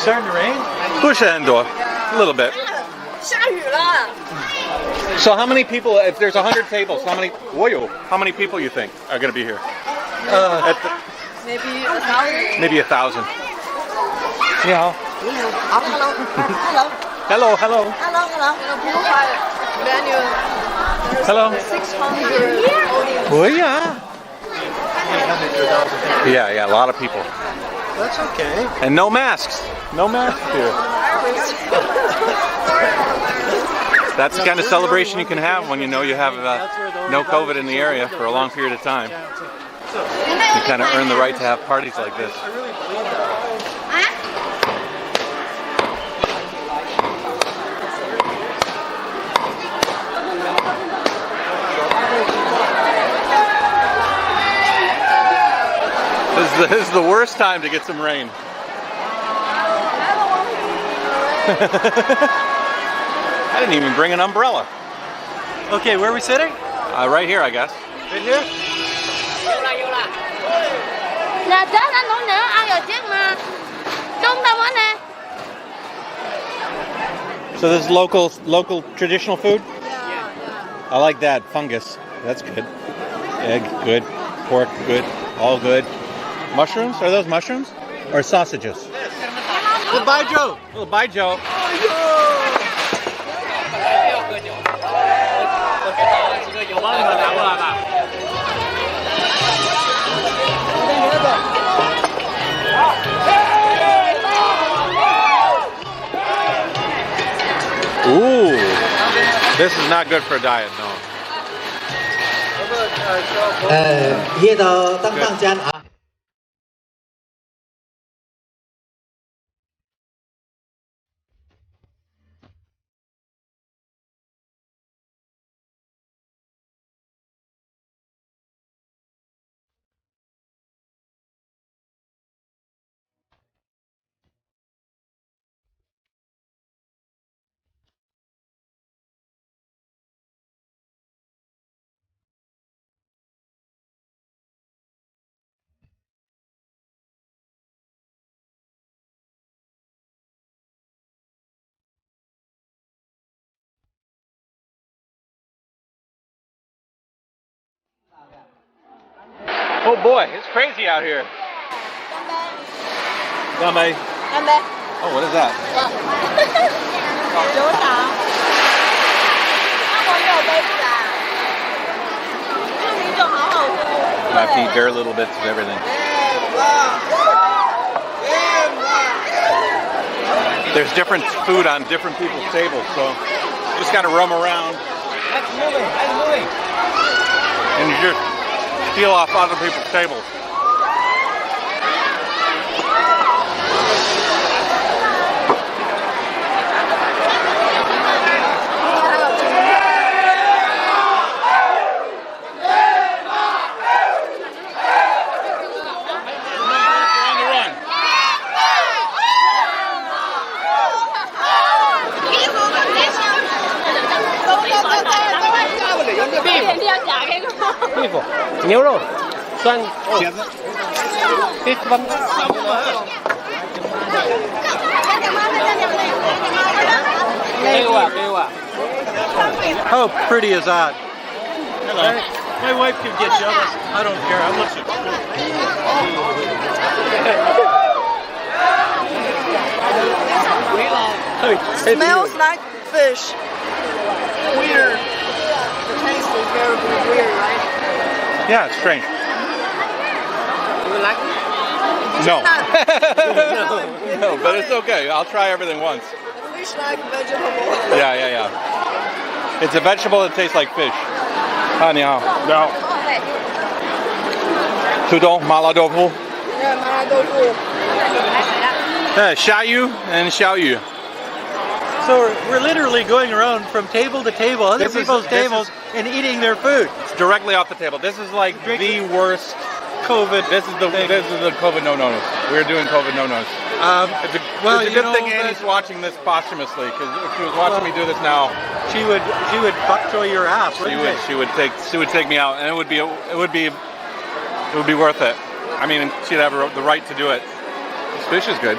starting to rain? 不是很多 a little bit. 下雨了。 So how many people, if there's 100 tables, how many people you think are going to be here? Maybe 1,000. Maybe 1,000. 你好。 Hello. Hello. Menu. Hello. 600. Oh yeah. Yeah, a lot of people. That's okay. And no masks. No masks here. That's the kind of celebration you can have when you know you have no COVID in the area for a long period of time. You kind of earn the right to have parties like this. This is the worst time to get some rain. I didn't even bring an umbrella. Okay, where are we sitting? Right here, I guess. Right here? So this is local traditional food? I like that. Fungus. That's good. Egg, good. Pork, good. All good. Mushrooms? Are those mushrooms? Or sausages? Goodbye, Joe. Oh, bye, Joe. Ooh, this is not good for a diet, no. 热到当当間啊！ Oh boy, it's crazy out here. Ganbei. Oh, what is that? I have to eat very little bits of everything. There's different food on different people's tables, so you just gotta roam around. And you just steal off other people's tables. beef 牛肉酸茄子 beef bun How pretty is that? Hello. My wife could get jealous. I don't care. I'm looking. Smells like fish. Weird. The taste is very weird, right? Yeah, it's strange. You like it? No. No, but it's okay. I'll try everything once. Fish like vegetable. Yeah. It's a vegetable that tastes like fish. 啊，你好。No. 土豆麻辣豆腐。 Yeah, 麻辣豆腐。虾鱼 and 小鱼. So we're literally going around from table to table, other people's tables, and eating their food. It's directly off the table. This is like the worst COVID. This is the COVID no-nos. We're doing COVID no-nos. It's a good thing Annie's watching this posthumously, because if she was watching me do this now, she would bok choy your ass. She would take me out, and it would be worth it. I mean, she'd have the right to do it. This fish is good.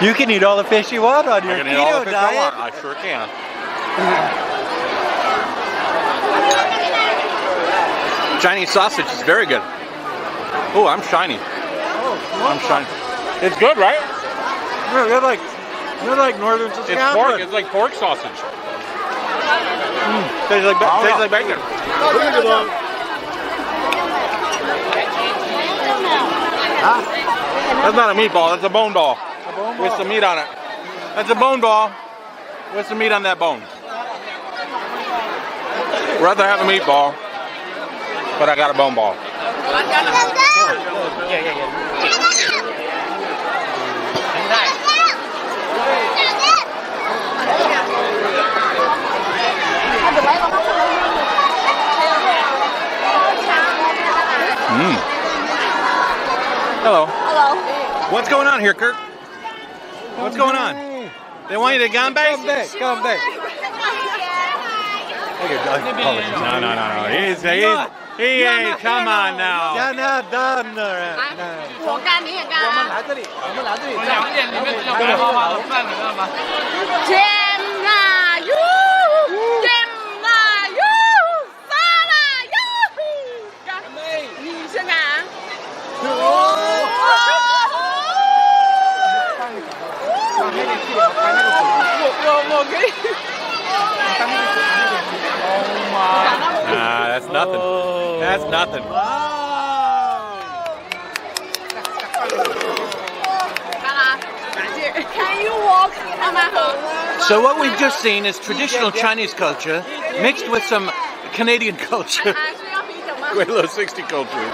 You can eat all the fish you want on your I can eat all keto the fish I want. diet. I sure can. Chinese sausage is very good. Oh, I'm shiny. I'm shiny. It's good, right? Yeah, you're like northern Saskatchewan. It's pork. It's like pork sausage. Tastes like bacon. That's not a meatball. That's a bone ball. With some meat on it. That's a bone ball with some meat on that bone. Rather have a meatball, but I got a bone ball. Hello. Hello. What's going on here, Kurt? What's going on? They want you to gunpowder? Come back. No. He ain't. Come on now. 加拿大呢？我干，你也干啊！来这里，我们来这里。两个店里面比较白花花的饭，你知道吗？天啊哟，天啊哟，发了哟！你先看。我可以。Nah, that's nothing. That's nothing. Can you walk? So what we've just seen is traditional Chinese culture mixed with some Canadian culture. Guelo 60 culture.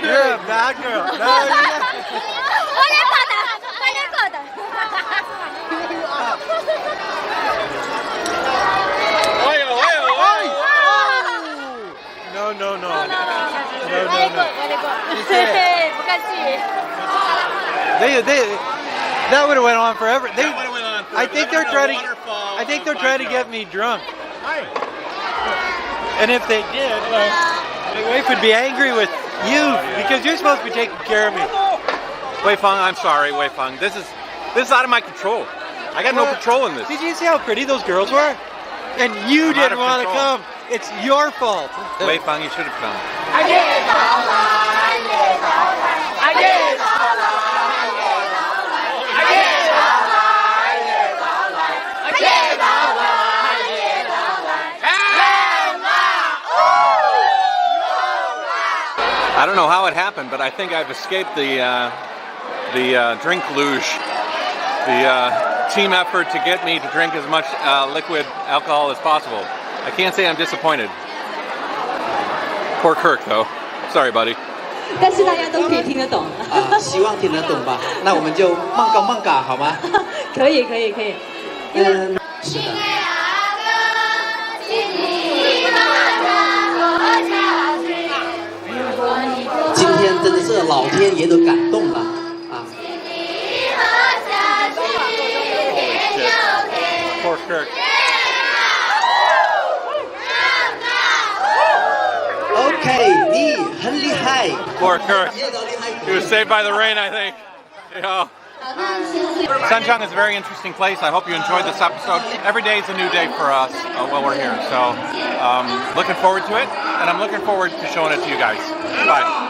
You're a bad girl. No. That would have went on forever. I think they're trying to get me drunk. And if they did, my wife would be angry with you because you're supposed to be taking care of me. Wei Feng, I'm sorry, Wei Feng. This is out of my control. I got no control in this. Did you see how pretty those girls were? And you didn't want to come. It's your fault. Wei Feng, you should have come. I don't know how it happened, but I think I've escaped the drink luge, the team effort to get me to drink as much liquid alcohol as possible. I can't say I'm disappointed. Poor Kirk, though. Sorry, buddy. 但是大家都可以听得懂。希望听得懂吧？那我们就梦嘎好吗？可以。因为是的。今天真的是老天爷都感动了啊！ Poor Kirk. Poor Kurt. He was saved by the rain, I think. You know. Sanjiang is a very interesting place. I hope you enjoyed this episode. Every day is a new day for us while we're here. So looking forward to it, and I'm looking forward to showing it to you guys. Bye.